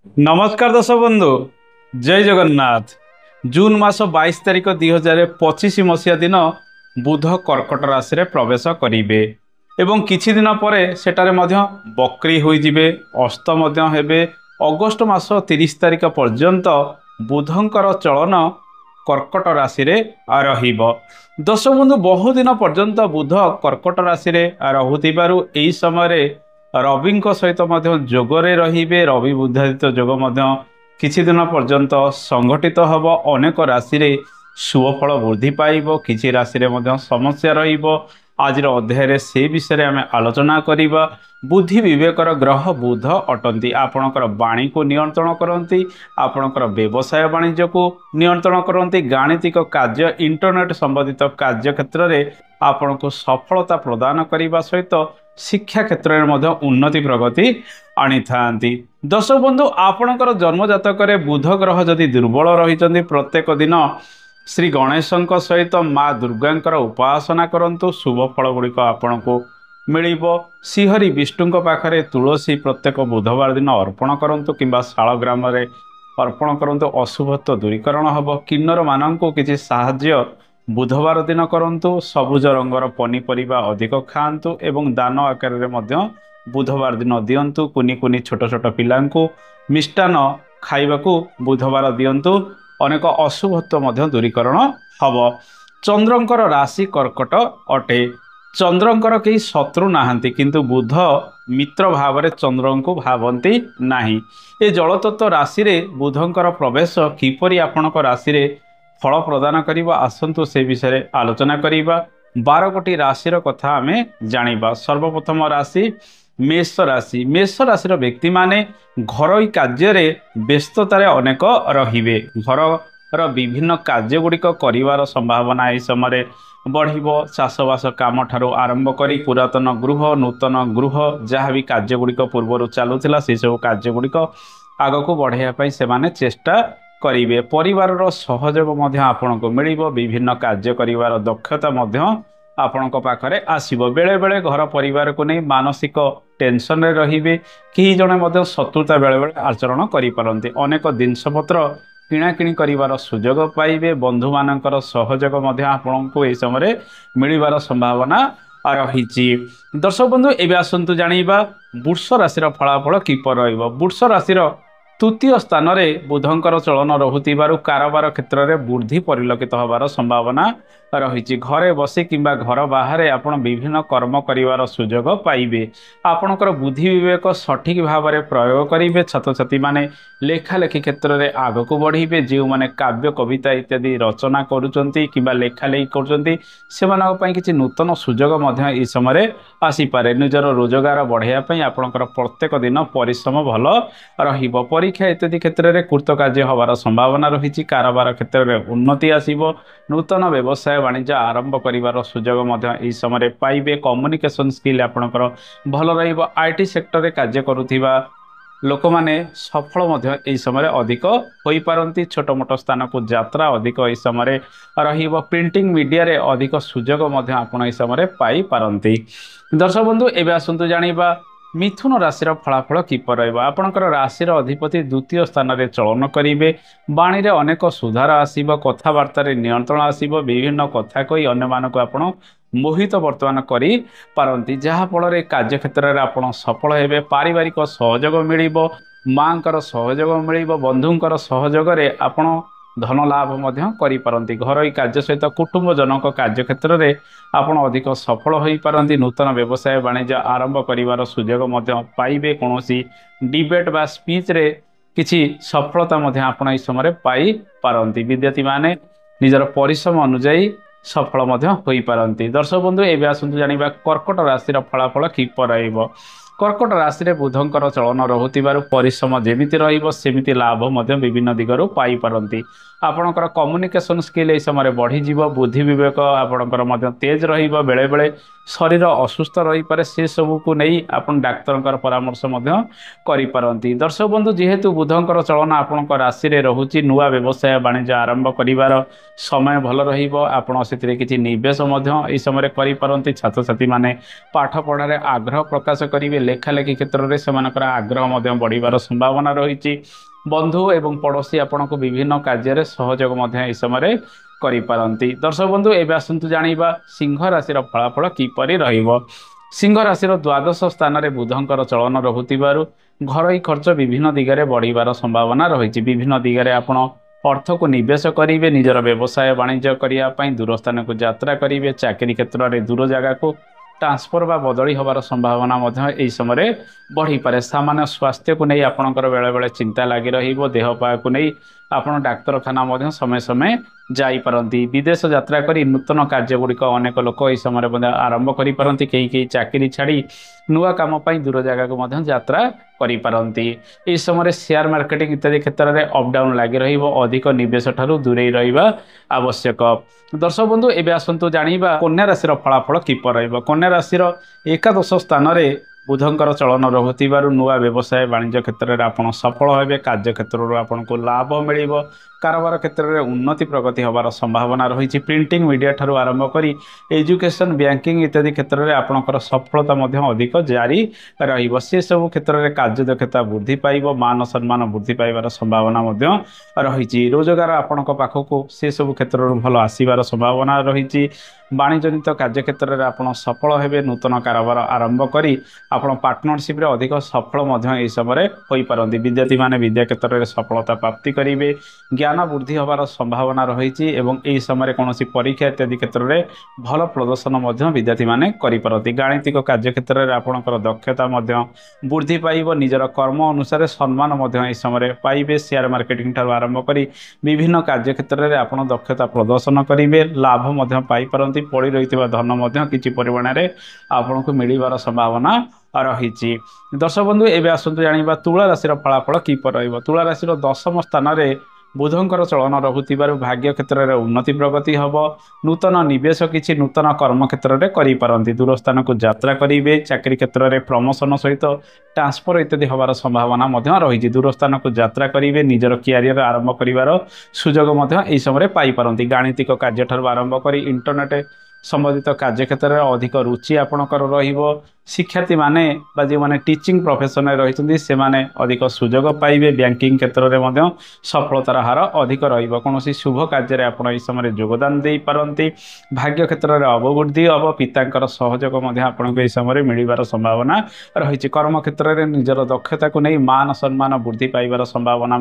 नमस्कार दर्शक बंधु जय जगन्नाथ। जून मास 22 तारिख 2025 मसीहा दिन बुध कर्कट राशि रे प्रवेश करिवे एवं किछि दिन परे सेटारे मध्य बक्री होइजिबे अस्त मध्य हेबे। अगस्त मास 30 तारिख पर्यंत बुधंकर चलन कर्कट राशि रे रहिबो। दर्शक बंधु बहुदिन पर्यंत बुध कर्कट राशि रे रहुतिबारु एई समय रवि सहित जोगरे रहिबे। रवि बुधादित्य जोग किछि दिन पर्यंत संगठित हब। अनेक राशि रे सुफल वृद्धि पाइब, किछि राशि रे समस्या रहिबो। आज अध्याय से विषय आम आलोचना करिबा। बुद्धि विवेकर ग्रह बुध अटंती। आपणकर वाणी को नियंत्रण करती, आपणकर व्यवसाय वाणिज्य को नियंत्रण करती। गाणितिक कार्य इंटरनेट संबंधित कार्य क्षेत्र में आपण को सफलता प्रदान करने सहित शिक्षा क्षेत्र में उन्नति प्रगति आनी था। दर्शक बंधु आपणकर जन्म जातक बुध ग्रह जदि दुर्बल रही प्रत्येक दिन श्री गणेश सहित माँ दुर्गा उपासना करंतु। शुभ फल गुड़िक आपण को मिलिबो। श्रीहरि विष्णु पाखरे तुलसी प्रत्येक बुधवार दिन अर्पण करंतु किंबा शाल ग्राम रे अर्पण करंतु। अशुभत्व दूरीकरण हब। किन्नर माननकु किछि साहाय्य बुधवार दिन करंतु। सबुज रंगर पनीपरिबा अधिक खाआंतु एवं दान आकार रे मध्य बुधवार दिन दियंतु। कुनी कुनी छोट छोट पिलांकु मिष्टान खाइबाकू बुधवार दियंतु। अनेक अशुभत्व मध्य दूरीकरण हब। चंद्रंकर राशि कर्कट अटे। चंद्रंकर कई शत्रु नाहांती किंतु बुध मित्र भाव में चंद्र को भावती नाही। ए जलतत्व राशि रे बुधंकर प्रवेश किपरि आपणक राशि रे फल प्रदान करिबा आसंतु से विषय आलोचना करिबा। 12 गोटी राशिर कथा आमे जानिबा। सर्वप्रथम राशि मेष राशि। मेष राशि व्यक्ति माने घरोई कार्य रे व्यस्ततार अनेक रहिबे। घर विभिन्न कार्य गुड़िक करिवार संभावना ए समय बढ़िबो। चाषबास काम ठारू आरंभ करी पुरातन गृह नूतन गृह जहाँ भी कार्य गुड़िक पूर्वर चलुला से सब कार्य गुड़िक आग को बढ़ाई से माने चेष्टा करिवे। परिवार सहयोग मध्य आपनको मिलिबो। विभिन्न कार्य करिवार दक्षता मध्य आपणक पाखरे आसीबो। बेले बेले घर परिवार को नहीं मानसिक टेंशन रे रहिबे। कई जने मध्य शत्रुता बेले बेले आचरण करि पारंती। अनेक जिनसपत्र किणाकिणी करिवार सुजोग पाइबे। बंधु मानकर सहयोग मध्य आपनको ए समय मिलिबार संभावना रहिछि। दर्शक बंधु एबे आसंतु जानिबा वृष राशिर फलाफल किपर रहिबो। वृष राशिर तृतीय स्थान में बुधंकर चलन रहुतिबारु कारोबार क्षेत्र में वृद्धि परिलक्षित होबार संभावना रही। घरे बसी किंबा घर बाहर आपण विभिन्न कर्म करिवार सुजोग पाइबे। आपणकर बुद्धि विवेक सठिक भाव में प्रयोग करेंगे। छात्र छात्री माने लेखा लेखी क्षेत्र में आग को बढ़े। जो मैंने काव्य कविता इत्यादि रचना करुचंती किंबा लेखा लेखी करुचंती सेमानक पई किछि नूतन सुजोग मध्य ई समय आसीपारे। निजर रोजगार बढ़ाइया आपणकर प्रत्येक दिन परिश्रम भल रहिबो। परीक्षा इत्यादि क्षेत्र में कृतकार्य होबार संभावना रही। कारोबार क्षेत्र में उन्नति आसीबो। नूतन व्यवसाय वाणिज्य आरंभ करिवार सुजोग मध्य एई समय पाइबे। कम्युनिकेशन स्किल आपणकर भल रहिबो। आईटी सेक्टर में कार्य करुथिबा लोक माने सफल मध्य एई समय अधिक होई पारंती। छोट मोट स्थान को यात्रा अधिक एई समय रहिबो। प्रिंटिंग मीडिया रे अधिक सुजोग मध्य आपण एई समय पाई पारंती। दर्शक बंधु एबे आसंतु जानिबा मिथुन राशिर फलाफल किपर रहिबा। आपणकर राशिर अधिपति द्वितीय स्थान में चलन करेंगे। वाणी रे अनेक सुधार आसीबो। कथबार्ता रे नियंत्रण आसीबो। विभिन्न कथा कही अन्य मानक आपण मोहित वर्तमान करी पारंती जहाँ फल रे कार्य क्षेत्र में आपण सफल हेबे। पारिवारिक सहयोग मिलिबो। मांकर सहयोग मिलिबो। बंधुंकर सहयोग रे आपण धन लाभ मध्य करि पारंती। घरोई कार्य सहित कुटुंब जनक कार्य क्षेत्र में आपण अधिक सफल होई पारंती। नूतन व्यवसाय वाणिज्य आरंभ करिवार सुजोग मध्य पाइबे। कोनोसी डिबेट बा स्पीच रे किछि सफलता मध्य आपण एई समय पाई पारंती। विद्यार्थी माने निजर परिश्रम अनुसार सफल मध्य होई पारंती। दर्शक बंधु एबे आसंतु जानिबा कर्कट राशिर फलाफल किपर रहइबो। कर्कट राशि रे बुधंकर चलन रहुतिबारु परिश्रम जेमिति रहिबो सेमिति लाभ मध्य विभिन्न दिगरु पाई पारंती। आपणकर कम्युनिकेशन स्किल ए समय बढ़ी जीवो। बुद्धि विवेक आपणकर मध्य तेज रहिबो। बेले बेले शरीर असुस्थ रही पारे से सब को नहीं आपण डाक्तर परामर्श करिपारंती। दर्शक बंधु जेहेतु बुधंकर चलन आपणक राशि रे रहुची नुआ व्यवसाय वाणिज्य आरंभ करिवार समय भल रहिबो। आपण सेतिरे किछि निवेश एई समय करिपारंती। छात्र छात्री माने पाठ पढ़ारे आग्रह प्रकाश करिवे। लेखालेखि क्षेत्र में सेमानकर आग्रह बढ़िबार संभावना रही। बंधु एवं पड़ोशी आपको विभिन्न कार्य सहयोग एई समय करिपारंती। दर्शक बंधु एबे आसंतु जानिबा सिंह राशि फलाफल किपरि रहिबो। सिंह राशि द्वादश स्थान में बुधंकर चलन रहुतिबारु घरोई खर्च विभिन्न दिगरे बढ़िबार संभावना रही। विभिन्न दिगरे आपण अर्थ को निवेश करेंगे। निजर व्यवसाय वाणिज्य करने दूर स्थान को यात्रा करेंगे। चाकरी क्षेत्र में दूर जगह को ट्रांसफर बा बदली हबार संभावना यही समय बढ़ी पारे। सामान्य स्वास्थ्य को नहीं आपणकर बेले बेले चिंता लगी रहिबो। देह पा को नहीं आपण डाक्तरखाना समय समय जाईपारती। विदेश यात्रा करी नूतन कार्य गुड़िक अनेक लोक यह समय आरंभ करिपारती। कई चाकरी छाड़ी नुआ काम दूर जगह को यात्रा करिपारती। यह समय शेयर मार्केटिंग इत्यादि क्षेत्र में अपडाउन लगी रहिबो। अधिक निवेश ठारू दूरे रहिबा आवश्यक। दर्शक बंधु एबे आसंतु जानिबा कन्या राशि फलाफल किपर रहिबो। कन्या राशि एकादश स्थान में बुधंकर चलन रहुतिबारु नुआ व्यवसाय वाणिज्य क्षेत्र में आपन सफल हेबे। कार्य क्षेत्र आपन को लाभ मिलिबो। कारोबार क्षेत्र में उन्नति प्रगति हबार संभावना रही। प्रिंटिंग मीडिया ठारू आरंभ करी एजुकेशन बैंकिंग इत्यादि क्षेत्र में आपणकर सफलता अधिक जारी रहिबो। से सब क्षेत्र में कार्यदक्षता वृद्धि पाइबो। मान सम्मान वृद्धि पाइबार संभावना रही। रोजगार आपणक पाखक से सब क्षेत्र में भल आसबार संभावना रही। वाणिज्यजनित कार्य क्षेत्र में आपन सफल हेबे। नूतन कारोबार आरंभ करी आपन पार्टनरशिप रे अधिक सफल यह समय हो पारती। विद्यार्थी माने विद्या क्षेत्र में सफलता प्राप्ति करेंगे। ज्ञान वृद्धि हबार संभावना रही। यही समय कौन परीक्षा इत्यादि क्षेत्र में भल प्रदर्शन विद्यार्थी माने करिपारती। गाणितिक कार्य क्षेत्र में आपणकर दक्षता वृद्धि पाइब। निजर कर्म अनुसार सम्मान यह समय पाइबे। शेयर मार्केटिंग ठारू आरंभ करी विभिन्न कार्य क्षेत्र में आपन दक्षता प्रदर्शन करेंगे। लाभ पाइपारती। पड़ी रही धन किसी परिमाण में आपन को मिलबार संभावना रही। दर्शक बंधु एबे आसंतु जानिबा तुला राशि फलाफल किपर रहिबो। तुला राशि दशम स्थान में बुधंकर चलन रहुतिबारु भाग्य क्षेत्र में उन्नति प्रगति हब। नूतन निवेश किछि नूतन कर्म क्षेत्र में करिपारंती। दूर स्थान को यात्रा करेंगे। चाकरी क्षेत्र में प्रमोशन सहित ट्रांसफर इत्यादि हबार संभावना रही। दूर स्थान को यात्रा करेंगे। निजर कैरियर आरंभ करिवार सुजोग यही समय पाइपारती। गाणितिक कार्य ठारू आरंभ करी इंटरनेट संबंधित कार्य क्षेत्र में अधिक रुचि आपणकर रहिबो। शिक्षार्थी माने बा जो माने टीचिंग प्रोफेशन में रही से माने अधिक सुजोग पाइबे। बैंकिंग क्षेत्र में सफलतार हार अधिक रहिबो। कौन शुभ कार्य आप समय योगदान दे पारंती। भाग्य क्षेत्र में अभिवृद्धि हम। पितांकर सहयोग आपको समय मिलबार संभावना रही। कर्म क्षेत्र में निजर दक्षता को नहीं मान सम्मान वृद्धि पाइबार संभावना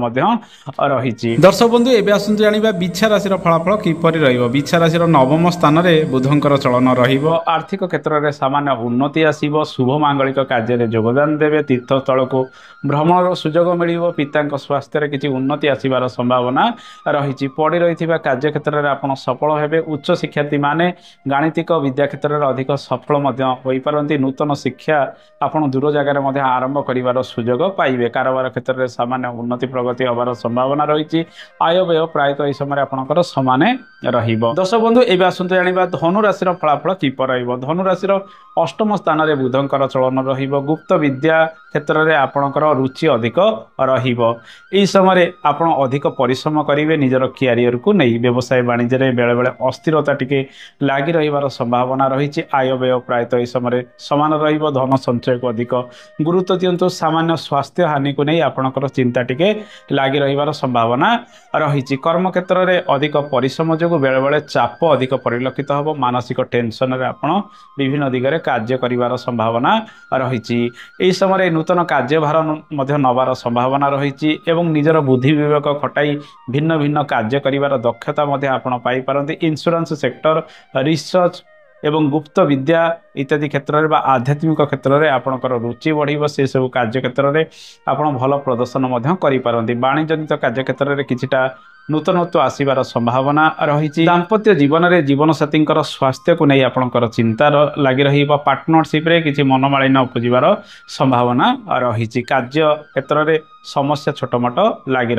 रही। दर्शक बंधु एबे आसंतु जानिबा बिच्छा राशि फलाफल किपरि रहिबो। बिच्छा राशि नवम स्थान में बुधंकर चलन रहिबो। आर्थिक क्षेत्र में सामान्य उन्नति आसिबो। शुभ मांगलिक कार्य में योगदान देवे। तीर्थस्थल को भ्रमण सुजोग मिलिबो। पिता स्वास्थ्य में किसी उन्नति आसिबार संभावना रही। पड़ी रही कार्य क्षेत्र में आपन सफल हेबे। उच्च शिक्षार्थी माने गाणितिक विद्या क्षेत्र में अधिक सफल हो पारती। नूतन शिक्षा आपन दूर जगह आरंभ करिवार सुजोग पाइबे। कारोबार क्षेत्र में सामान्य उन्नति प्रगति हबार संभावना रही। आय व्यय प्रायतः यह समय आपनकर समान रहिबो। दर्शक बंधु एबे आसंतु जानिबा धनु राशि फलाफल किपर रहिबो। धनु राशि अष्टम स्थान में बुधंकर चलन रहिबो। गुप्त विद्या क्षेत्र में आपणकर रुचि अधिक रहिबो। यही समय आपण अधिक परिश्रम करेंगे। निजर कैरियर को नहीं व्यवसाय वाणिज्य में बेले बेले अस्थिरता टिके लगी रहिबार संभावना रही। आय व्यय प्रायतः इस समय समान रहिबो। धन संचय को अधिक गुरुत्व दियंतु। सामान्य स्वास्थ्य हानि को नहीं आपणकर चिंता टिके लगी रहिबार संभावना रही। कर्म क्षेत्र में अधिक परिश्रम जो बेले बेले चाप अधिक परिलक्षित हम। मानसिक टेंशन रे आपण विभिन्न दिगरे कार्य करिवार संभावना रही। यही समय नूतन कार्यभार नबार संभावना रही। एवं निजर बुद्धि विवेक खटाई भिन्न भिन्न कार्य करिवार दक्षता आपण पाई पारंती। इंश्योरेंस सेक्टर रिसर्च एवं गुप्त विद्या इत्यादि क्षेत्र में आध्यात्मिक क्षेत्र में आपणकर रुचि बढ़। से सब कार्य क्षेत्र में आप भल प्रदर्शन करें। वाणिज्यजनित कार्य क्षेत्र में किछिटा नूतनत्व आसबार संभावना रही। दाम्पत्य जीवन में जीवनसाथी स्वास्थ्य को नहीं आपंकर चिंता लगी पार्टनरशिप रे किसी मनमालिन उपजिबार संभावना रही। कार्य क्षेत्र में समस्या छोटमोट लगी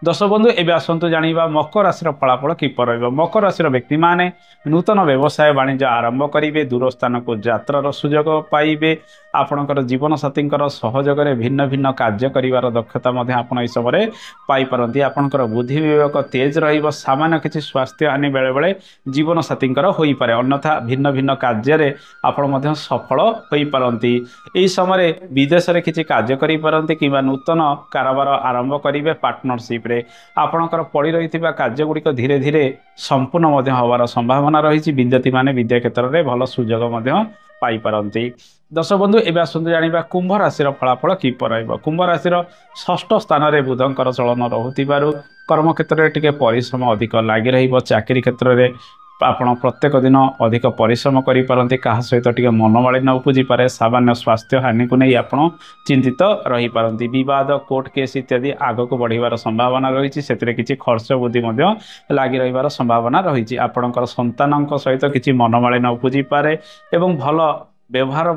दर्शक बंधु एवं आसतु जाना मकर राशि फलाफल किपर मकर राशि व्यक्ति माने नूतन व्यवसाय वाणिज्य आरंभ करेंगे, दूर स्थान को यात्रार सुजोग पाइबे, आपणकर जीवन साथी सहयोग में भिन्न भिन्न कार्य कर दक्षता आप समय पाइपारती। आपणकर बुद्धि विवेक तेज रमान्य किसी स्वास्थ्य हानि बेले बेले जीवन साथी हो पारे, अन्यथा भिन्न भिन्न कार्य आपण सफल हो पारती। यही समय विदेश में किसी कार्य करें कि नूतन कारोबार आरंभ करेंगे, पार्टनरशिप रे आपणकर पड़ रही कार्य गुड़िक धीरे धीरे संपूर्ण होवार संभावना रही। विद्यार्थी माने विद्या क्षेत्र में भल सुजोग पाइपारती। दर्शक बंधु एवं आसतु जाना कुंभ राशि फलाफल किपर कुंभ राशि षष्ठ स्थान में बुधंकर चलन रोकु कर्म क्षेत्र में टिके परिश्रम अधिक लगी चाकरी क्षेत्र में आपण प्रत्येक दिन अधिक परिश्रम करें, क्या सहित टे मनमालिन उपजी पारे, सामान्य स्वास्थ्य हानि को नहीं आप चिंतित रही पारती। विवाद कोर्ट केस इत्यादि आग को बढ़ार संभावना रही, से किसी खर्च वृद्धि लगी रही संभावना रही। आपणकर संतान सहित किसी मनमालिन उपजी पारे एवं भल व्यवहार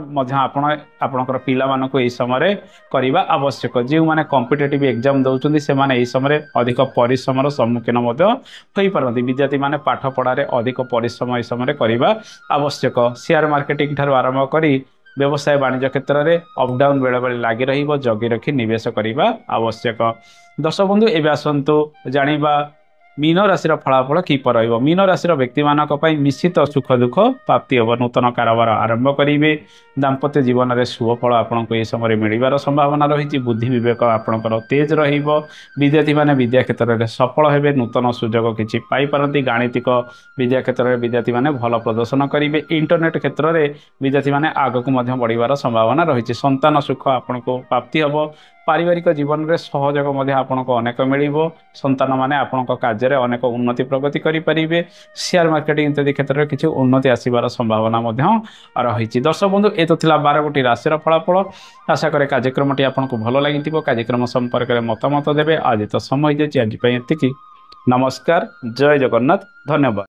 आपणकर पिला मानक यही समय करने आवश्यक। जो मैंने कॉम्पिटिटिव एग्जाम दौरान से यही समय अधिक परिश्रम सम्मुखीन हो पारती। विद्यार्थी माने पाठ पढ़ारे अधिक परिश्रम यही समय करने आवश्यक। शेयर मार्केटिंग ठार आरंभ करी व्यवसाय वाणिज्य क्षेत्र में अपडाउन बेले बेले लगी जगी रखी निवेश करने आवश्यक। दर्शक बंधु एवं आसतु जाना मीन राशि फलाफल किपर मीन राशि व्यक्ति मानक निश्चित सुख दुख प्राप्ति हम, नूतन कारोबार आरंभ करेंगे, दाम्पत्य जीवन में शुभफल आपको यह समय मिलवार संभावना रही। बुद्धि विवेक आपंकर तेज विद्यार्थी माने विद्या क्षेत्र में सफल हेबे, नूतन सुजोग किसी पाइपारती। गाणितिक विद्या क्षेत्र में विद्यार्थी माने भल प्रदर्शन करेंगे, इंटरनेट क्षेत्र में विद्यार्थी माने आगक बढ़िवार संभावना रही। संतान सुख आपको प्राप्ति हम, पारिवारिक जीवन में सहयोग आपको अनेक मिल, संतान माने आपण कार्य अनेक उन्नति प्रगति करें। शेयर मार्केटिंग इत्यादि क्षेत्र में किसी उन्नति आसबार संभावना रही। दर्शक बंधु ये तो 12 गोटी राशि फलाफल। आशा करे कार्यक्रमटी आपको भल लगी। कार्यक्रम संपर्क में मतामत देवे। आज तो समय आज नमस्कार, जय जगन्नाथ, धन्यवाद।